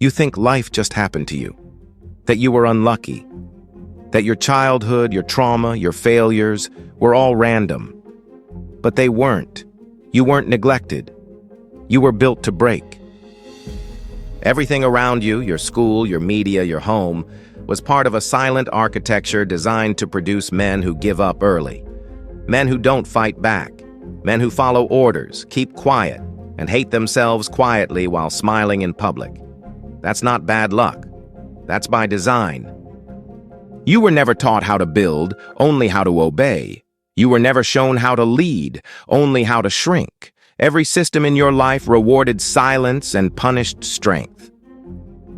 You think life just happened to you, that you were unlucky, that your childhood, your trauma, your failures were all random. But they weren't. You weren't neglected. You were built to break. Everything around you, your school, your media, your home, was part of a silent architecture designed to produce men who give up early. Men who don't fight back. Men who follow orders, keep quiet, and hate themselves quietly while smiling in public. That's not bad luck. That's by design. You were never taught how to build, only how to obey. You were never shown how to lead, only how to shrink. Every system in your life rewarded silence and punished strength.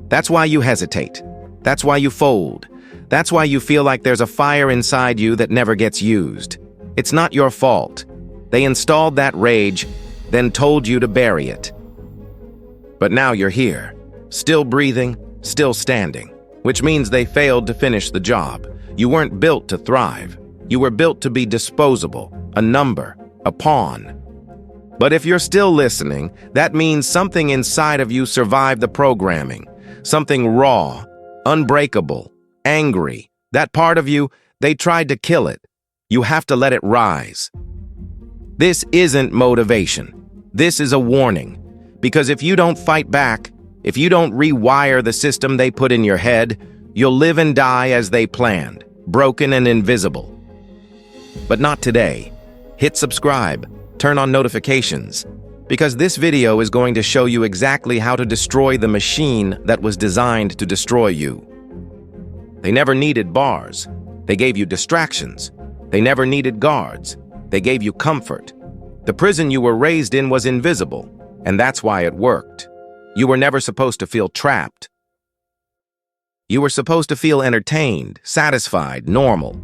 That's why you hesitate. That's why you fold. That's why you feel like there's a fire inside you that never gets used. It's not your fault. They installed that rage, then told you to bury it. But now you're here, still breathing, still standing, which means they failed to finish the job. You weren't built to thrive. You were built to be disposable, a number, a pawn. But if you're still listening, that means something inside of you survived the programming. Something raw, unbreakable, angry. That part of you, they tried to kill it. You have to let it rise. This isn't motivation. This is a warning. Because if you don't fight back, if you don't rewire the system they put in your head, you'll live and die as they planned, broken and invisible. But not today. Hit subscribe, turn on notifications, because this video is going to show you exactly how to destroy the machine that was designed to destroy you. They never needed bars. They gave you distractions. They never needed guards. They gave you comfort. The prison you were raised in was invisible, and that's why it worked. You were never supposed to feel trapped. You were supposed to feel entertained, satisfied, normal.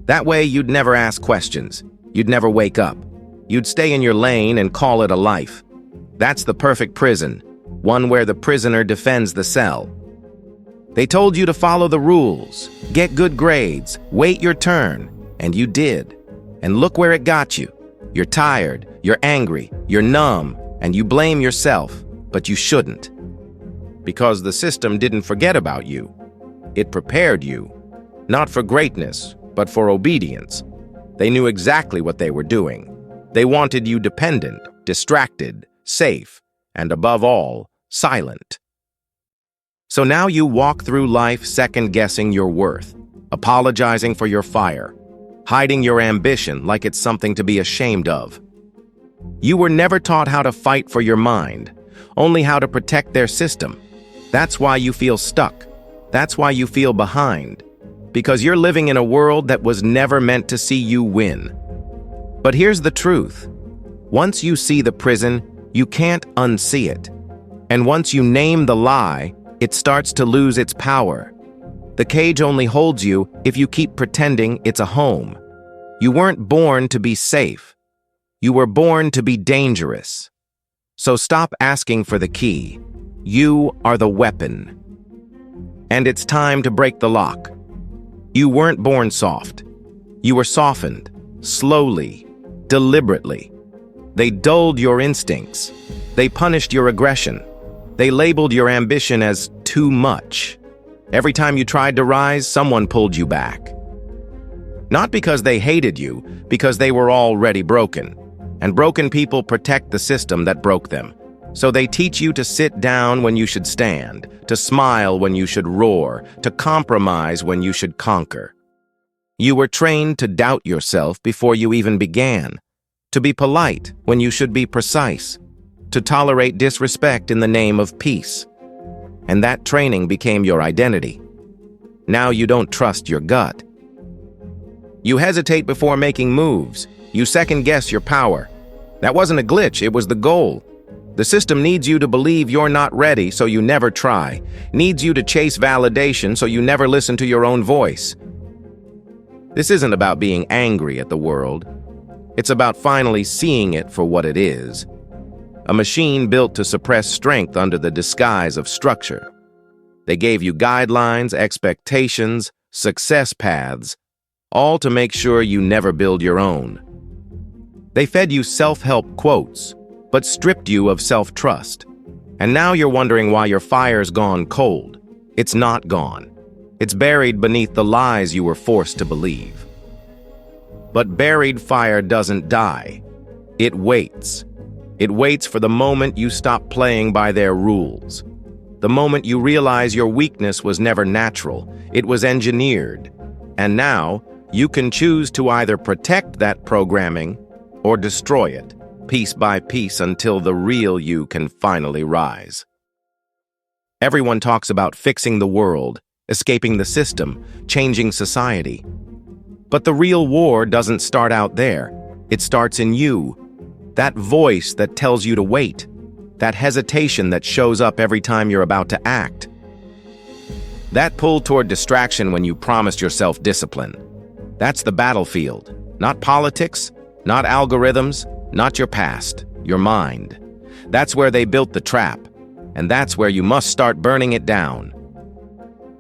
That way you'd never ask questions. You'd never wake up. You'd stay in your lane and call it a life. That's the perfect prison, one where the prisoner defends the cell. They told you to follow the rules, get good grades, wait your turn, and you did. And look where it got you. You're tired, you're angry, you're numb, and you blame yourself, but you shouldn't. Because the system didn't forget about you. It prepared you, not for greatness, but for obedience. They knew exactly what they were doing. They wanted you dependent, distracted, safe, and above all, silent. So now you walk through life second-guessing your worth, apologizing for your fire, hiding your ambition like it's something to be ashamed of. You were never taught how to fight for your mind, only how to protect their system. That's why you feel stuck. That's why you feel behind. Because you're living in a world that was never meant to see you win. But here's the truth. Once you see the prison, you can't unsee it. And once you name the lie, it starts to lose its power. The cage only holds you if you keep pretending it's a home. You weren't born to be safe. You were born to be dangerous. So stop asking for the key. You are the weapon. And it's time to break the lock. You weren't born soft. You were softened, slowly, deliberately. They dulled your instincts. They punished your aggression. They labeled your ambition as too much. Every time you tried to rise, someone pulled you back. Not because they hated you, because they were already broken. And broken people protect the system that broke them. So they teach you to sit down when you should stand, to smile when you should roar, to compromise when you should conquer. You were trained to doubt yourself before you even began, to be polite when you should be precise, to tolerate disrespect in the name of peace. And that training became your identity. Now you don't trust your gut. You hesitate before making moves. You second-guess your power. That wasn't a glitch, it was the goal. The system needs you to believe you're not ready, so you never try. Needs you to chase validation, so you never listen to your own voice. This isn't about being angry at the world. It's about finally seeing it for what it is. A machine built to suppress strength under the disguise of structure. They gave you guidelines, expectations, success paths, all to make sure you never build your own. They fed you self-help quotes, but stripped you of self-trust. And now you're wondering why your fire's gone cold. It's not gone. It's buried beneath the lies you were forced to believe. But buried fire doesn't die. It waits. It waits for the moment you stop playing by their rules. The moment you realize your weakness was never natural, it was engineered. And now, you can choose to either protect that programming or destroy it, piece by piece, until the real you can finally rise. Everyone talks about fixing the world, escaping the system, changing society. But the real war doesn't start out there. It starts in you. That voice that tells you to wait. That hesitation that shows up every time you're about to act. That pull toward distraction when you promised yourself discipline. That's the battlefield. Not politics, not algorithms, not your past, your mind. That's where they built the trap, and that's where you must start burning it down.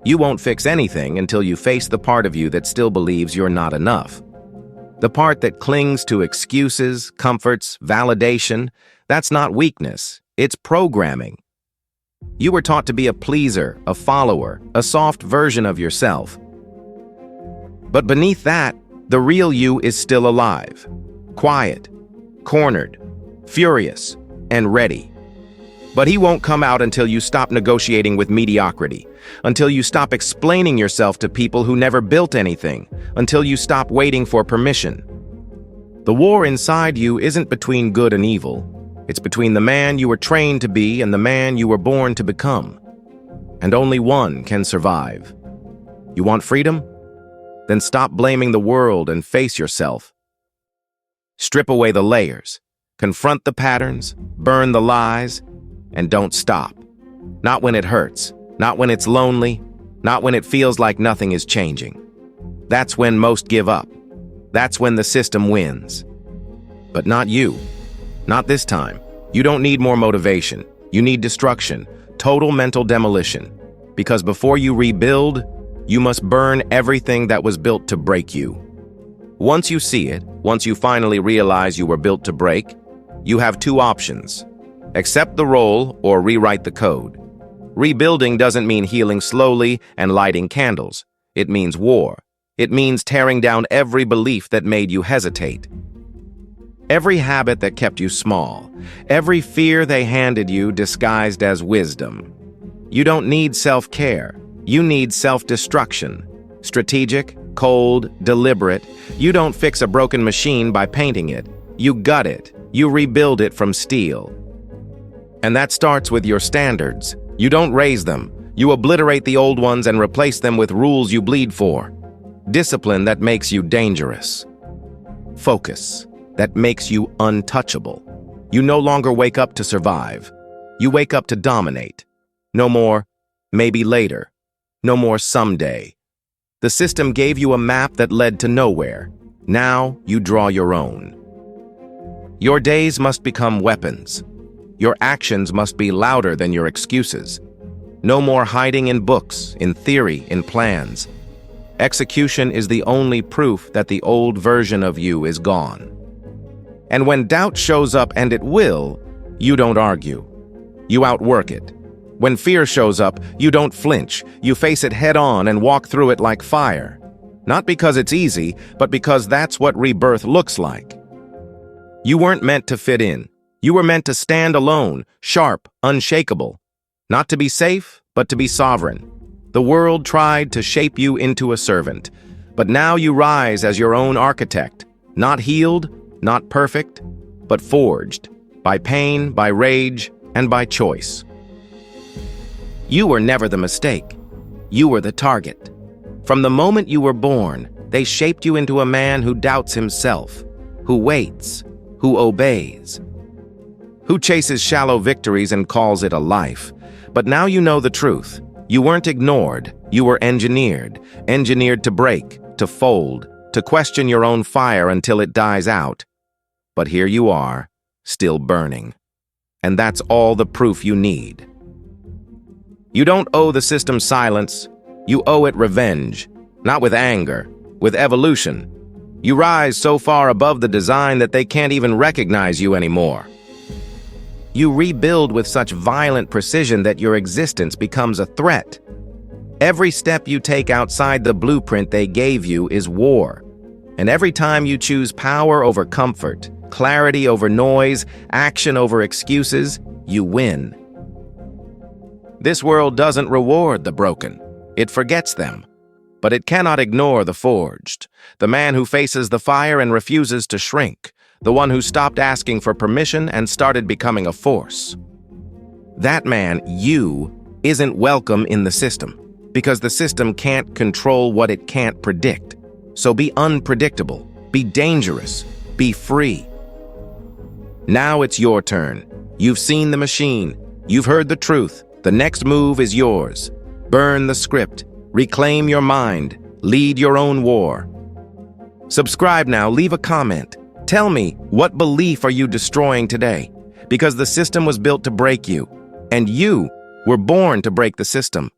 You won't fix anything until you face the part of you that still believes you're not enough. The part that clings to excuses, comforts, validation. That's not weakness, it's programming. You were taught to be a pleaser, a follower, a soft version of yourself. But beneath that, the real you is still alive, quiet, cornered, furious, and ready. But he won't come out until you stop negotiating with mediocrity, until you stop explaining yourself to people who never built anything, until you stop waiting for permission. The war inside you isn't between good and evil. It's between the man you were trained to be and the man you were born to become. And only one can survive. You want freedom? Then stop blaming the world and face yourself. Strip away the layers, confront the patterns, burn the lies, and don't stop. Not when it hurts, not when it's lonely, not when it feels like nothing is changing. That's when most give up. That's when the system wins. But not you. Not this time. You don't need more motivation. You need destruction, total mental demolition. Because before you rebuild, you must burn everything that was built to break you. Once you see it, once you finally realize you were built to break, you have two options. Accept the role or rewrite the code. Rebuilding doesn't mean healing slowly and lighting candles. It means war. It means tearing down every belief that made you hesitate. Every habit that kept you small. Every fear they handed you disguised as wisdom. You don't need self-care. You need self-destruction. Strategic, cold, deliberate. You don't fix a broken machine by painting it. You gut it. You rebuild it from steel. And that starts with your standards. You don't raise them. You obliterate the old ones and replace them with rules you bleed for. Discipline that makes you dangerous. Focus that makes you untouchable. You no longer wake up to survive. You wake up to dominate. No more, maybe later. No more someday. The system gave you a map that led to nowhere. Now you draw your own. Your days must become weapons. Your actions must be louder than your excuses. No more hiding in books, in theory, in plans. Execution is the only proof that the old version of you is gone. And when doubt shows up, and it will, you don't argue. You outwork it. When fear shows up, you don't flinch. You face it head on and walk through it like fire. Not because it's easy, but because that's what rebirth looks like. You weren't meant to fit in. You were meant to stand alone, sharp, unshakable. Not to be safe, but to be sovereign. The world tried to shape you into a servant, but now you rise as your own architect, not healed, not perfect, but forged, by pain, by rage, and by choice. You were never the mistake. You were the target. From the moment you were born, they shaped you into a man who doubts himself, who waits, who obeys, who chases shallow victories and calls it a life. But now you know the truth. You weren't ignored. You were engineered to break, to fold, to question your own fire until it dies out. But here you are, still burning. And that's all the proof you need. You don't owe the system silence. You owe it revenge, not with anger, with evolution. You rise so far above the design that they can't even recognize you anymore. You rebuild with such violent precision that your existence becomes a threat. Every step you take outside the blueprint they gave you is war. And every time you choose power over comfort, clarity over noise, action over excuses, you win. This world doesn't reward the broken. It forgets them. But it cannot ignore the forged, the man who faces the fire and refuses to shrink, the one who stopped asking for permission and started becoming a force. That man, you, isn't welcome in the system, because the system can't control what it can't predict. So be unpredictable, be dangerous, be free. Now it's your turn. You've seen the machine. You've heard the truth. The next move is yours. Burn the script. Reclaim your mind. Lead your own war. Subscribe now. Leave a comment. Tell me, what belief are you destroying today? Because the system was built to break you, and you were born to break the system.